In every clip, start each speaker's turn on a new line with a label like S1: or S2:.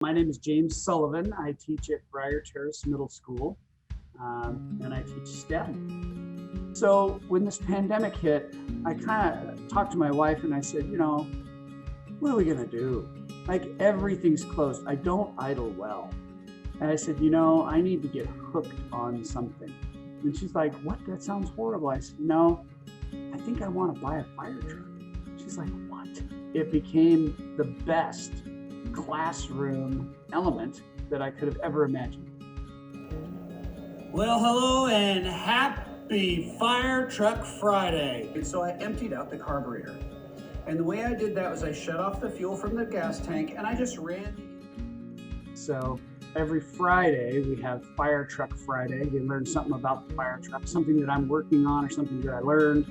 S1: My name is James Sullivan. I teach at Briar Terrace Middle School, and I teach STEM. So when this pandemic hit, I kind of talked to my wife and I said, what are we going to do? Like, everything's closed. I don't idle well. And I said, I need to get hooked on something. And she's like, what? That sounds horrible. I said, no, I think I want to buy a fire truck. She's like, what? It became the best classroom element that I could have ever imagined.
S2: Well, hello and happy Fire Truck Friday.
S3: And so I emptied out the carburetor. And the way I did that was I shut off the fuel from the gas tank and I just ran.
S1: So every Friday we have Fire Truck Friday. They learn something about the fire truck, something that I'm working on or something that I learned.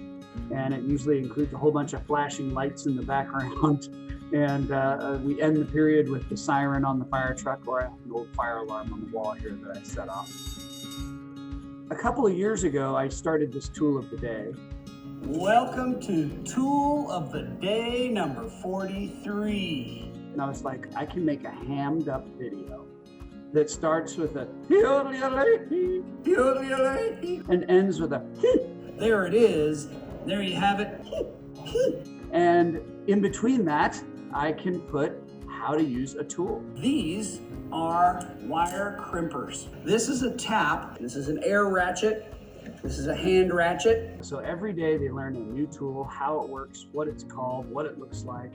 S1: And it usually includes a whole bunch of flashing lights in the background. And we end the period with the siren on the fire truck, or I have an old fire alarm on the wall here that I set off. A couple of years ago, I started this tool of the day.
S2: Welcome to Tool of the Day number 43.
S1: And I was like, I can make a hammed up video that starts with a and ends with a
S2: There it is. There you have it.
S1: And in between that, I can put how to use a tool.
S2: These are wire crimpers. This is a tap. This is an air ratchet. This is a hand ratchet.
S1: So every day they learn a new tool, how it works, what it's called, what it looks like.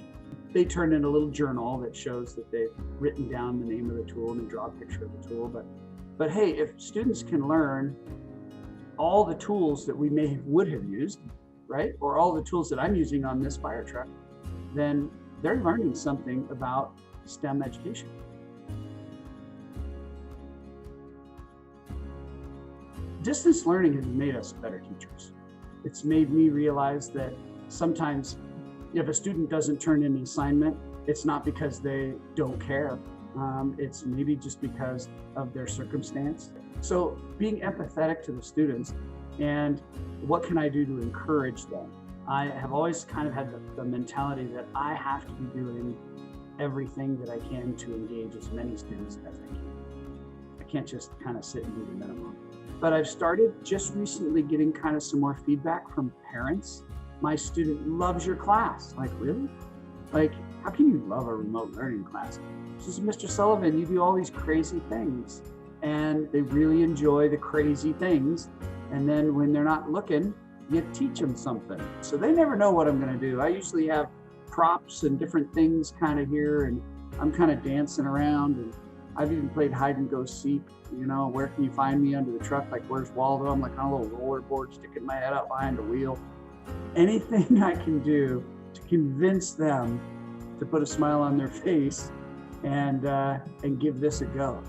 S1: They turn in a little journal that shows that they've written down the name of the tool and they draw a picture of the tool. But hey, if students can learn all the tools that we would have used, right? Or all the tools that I'm using on this fire truck, then they're learning something about STEM education. Distance learning has made us better teachers. It's made me realize that sometimes if a student doesn't turn in an assignment, it's not because they don't care. It's maybe just because of their circumstance. So being empathetic to the students and what can I do to encourage them? I have always kind of had the mentality that I have to be doing everything that I can to engage as many students as I can. I can't just kind of sit and do the minimum. But I've started just recently getting kind of some more feedback from parents. My student loves your class. Like, really? Like, how can you love a remote learning class? She says, Mr. Sullivan, you do all these crazy things. And they really enjoy the crazy things. And then when they're not looking, you teach them something. So they never know what I'm going to do. I usually have props and different things kind of here, and I'm kind of dancing around. And I've even played hide and go seek. Where can you find me under the truck? Like, where's Waldo? I'm like on a little rollerboard, sticking my head out behind the wheel. Anything I can do to convince them to put a smile on their face and give this a go.